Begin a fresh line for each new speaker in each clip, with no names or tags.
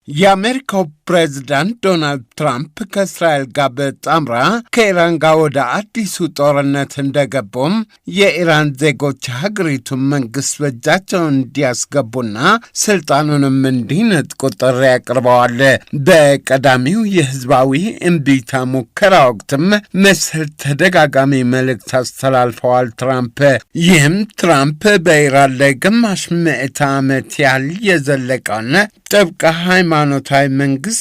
የአሜሪካው ፕሬዝዳንት ዶናልድ ትራምፕ ከእስራኤል ጋር በጣምራ ከኢራን ጋር ወደ አዲሱ ጦርነት እንደገቡም የኢራን ዜጎች ሀገሪቱን መንግስት በእጃቸው እንዲያስገቡና ስልጣኑንም እንዲነጥቁ ጥሪ አቅርበዋል። በቀዳሚው የህዝባዊ እምቢታ ሙከራ ወቅትም መሰል ተደጋጋሚ መልእክት አስተላልፈዋል ትራምፕ። ይህም ትራምፕ በኢራን ላይ ግማሽ ምዕተ ዓመት ያህል የዘለቀውን ጥብቅ ሃይማኖታዊ መንግስታዊ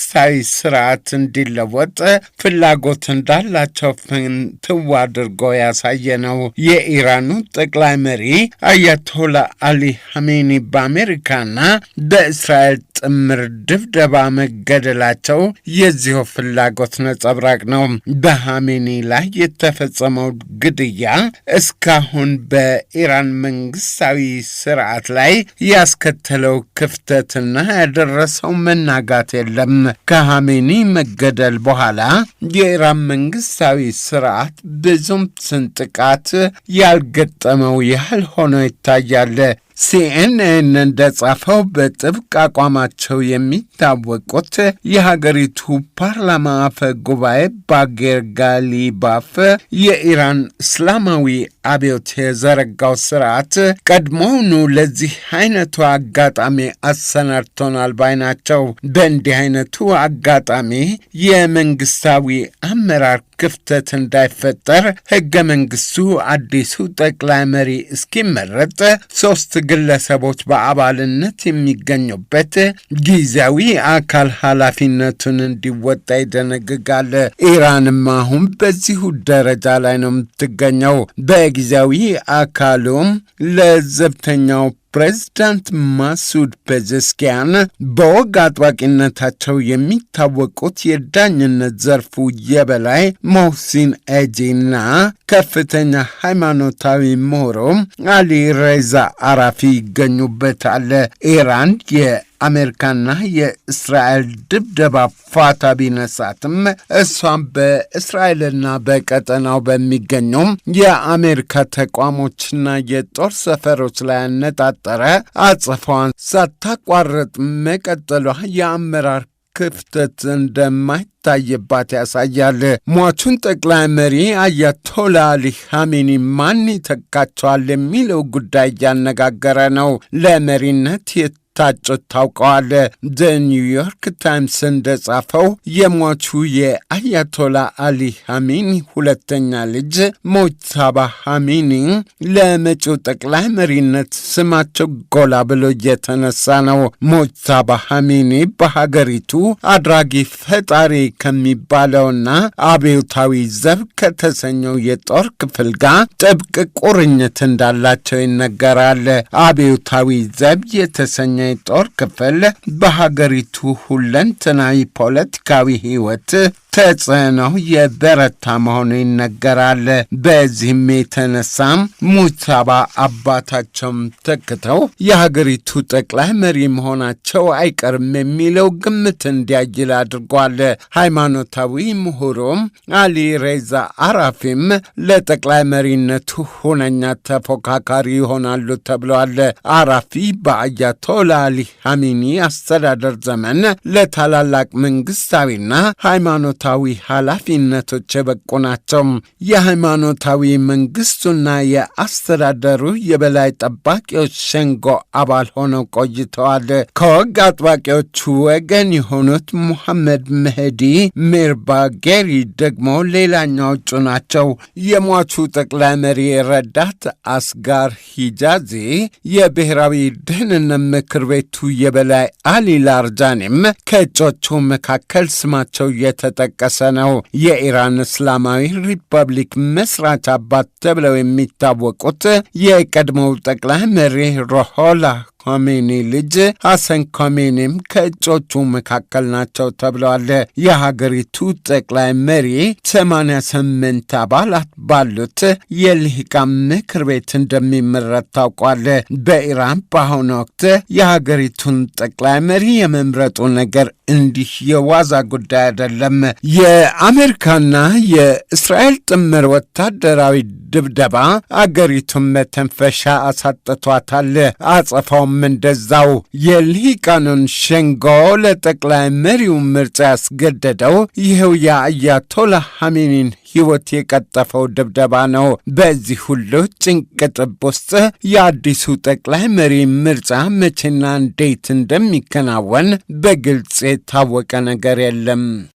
ስርዓት እንዲለወጥ ፍላጎት እንዳላቸው ፍንትው አድርጎ ያሳየ ነው። የኢራኑ ጠቅላይ መሪ አያቶላ አሊ ሐሜኒ በአሜሪካና በእስራኤል ጥምር ድብደባ መገደላቸው የዚሁ ፍላጎት ነጸብራቅ ነው። በሐሜኒ ላይ የተፈጸመው ግድያ እስካሁን በኢራን መንግስታዊ ስርዓት ላይ ያስከተለው ክፍተትና ያደረሰው መናጋት የለም። ከሐሜኒ መገደል በኋላ የኢራን መንግስታዊ ስርዓት ብዙም ስንጥቃት ያልገጠመው ያህል ሆኖ ይታያል። ሲኤንኤን እንደጻፈው በጥብቅ አቋማቸው የሚታወቁት የሀገሪቱ ፓርላማ አፈ ጉባኤ ባጌር ጋሊባፍ የኢራን እስላማዊ አብዮት የዘረጋው ስርዓት ቀድሞውኑ ለዚህ አይነቱ አጋጣሚ አሰናድቶናል ባይ ናቸው። በእንዲህ አይነቱ አጋጣሚ የመንግስታዊ አመራር ክፍተት እንዳይፈጠር ህገ መንግስቱ አዲሱ ጠቅላይ መሪ እስኪመረጥ 3 ግለሰቦች በአባልነት የሚገኙበት ጊዜያዊ አካል ኃላፊነቱን እንዲወጣ ይደነግጋል። ኢራንም አሁን በዚሁ ደረጃ ላይ ነው የምትገኘው። በጊዜያዊ አካሉም ለዘብተኛው ፕሬዝዳንት ማሱድ ፔዜሽኪያን በወግ አጥባቂነታቸው የሚታወቁት የዳኝነት ዘርፉ የበላይ ሞህሲን ኤጂና ከፍተኛ ሃይማኖታዊ ምሁሩ አሊ ሬዛ አራፊ ይገኙበታል። ኢራን የአሜሪካና የእስራኤል ድብደባ ፋታ ቢነሳትም እሷም በእስራኤልና በቀጠናው በሚገኙ የአሜሪካ ተቋሞችና የጦር ሰፈሮች ላይ ያነጣጠረ አጸፋዋን ሳታቋርጥ መቀጠሏ የአመራር ክፍተት እንደማይታይባት ያሳያል። ሟቹን ጠቅላይ መሪ አያቶላ አሊ ሐሜኒ ማን ይተካቸዋል የሚለው ጉዳይ እያነጋገረ ነው። ለመሪነት ታጩት ታውቀዋል። ኒውዮርክ ታይምስ እንደጻፈው የሟቹ የአያቶላ አሊ ሐሜኒ ሁለተኛ ልጅ ሞጅታባ ሐሜኒ ለመጪው ጠቅላይ መሪነት ስማቸው ጎላ ብሎ እየተነሳ ነው። ሞጅታባ ሐሜኒ በሀገሪቱ አድራጊ ፈጣሪ ከሚባለውና አብዮታዊ ዘብ ከተሰኘው የጦር ክፍል ጋር ጥብቅ ቁርኝት እንዳላቸው ይነገራል። አብዮታዊ ዘብ የተሰኘ ጦር ክፍል በሀገሪቱ ሁለንተናዊ ፖለቲካዊ ህይወት ተጽዕኖ የበረታ መሆኑ ይነገራል። በዚህም የተነሳም ሙጅታባ አባታቸውም ተክተው የሀገሪቱ ጠቅላይ መሪ መሆናቸው አይቀርም የሚለው ግምት እንዲያይል አድርጓል። ሃይማኖታዊ ምሁሩም አሊ ሬዛ አራፊም ለጠቅላይ መሪነቱ ሁነኛ ተፎካካሪ ይሆናሉ ተብለዋል። አራፊ በአያቶላ አሊ ሐሜኒ አስተዳደር ዘመን ለታላላቅ መንግስታዊና ሃይማኖታዊ ኃላፊነቶች የበቁ ናቸው። የሃይማኖታዊ መንግስቱና የአስተዳደሩ የበላይ ጠባቂዎች ሸንጎ አባል ሆነው ቆይተዋል። ከወግ አጥባቂዎቹ ወገን የሆኑት ሙሐመድ መህዲ ሚርባጌሪ ደግሞ ሌላኛው እጩ ናቸው። የሟቹ ጠቅላይ መሪ ረዳት አስጋር ሂጃዚ የብሔራዊ ደህንነት ምክር ቤቱ የበላይ አሊ ላርጃኒም ከእጮቹ መካከል ስማቸው የተጠቀሰ ነው። የኢራን እስላማዊ ሪፐብሊክ መስራች አባት ተብለው የሚታወቁት የቀድሞው ጠቅላይ መሪ ሩሆላ ኻሜኒ ልጅ ሐሰን ኻሜኒም ከእጮቹ መካከል ናቸው ተብለዋል። የሀገሪቱ ጠቅላይ መሪ 88 አባላት ባሉት የልሂቃን ምክር ቤት እንደሚመረጥ ታውቋል። በኢራን በአሁኑ ወቅት የሀገሪቱን ጠቅላይ መሪ የመምረጡ ነገር እንዲህ የዋዛ ጉዳይ አይደለም። የአሜሪካና የእስራኤል ጥምር ወታደራዊ ድብደባ አገሪቱን መተንፈሻ አሳጥቷታል። አጸፋው እንደዛው። የልሂቃኑን ሸንጎ ለጠቅላይ መሪው ምርጫ ያስገደደው ይኸው የአያቶላህ ኻሜኒን ሕይወት የቀጠፈው ድብደባ ነው። በዚህ ሁሉ ጭንቅጥብ ውስጥ የአዲሱ ጠቅላይ መሪ ምርጫ መቼና እንዴት እንደሚከናወን በግልጽ የታወቀ ነገር የለም።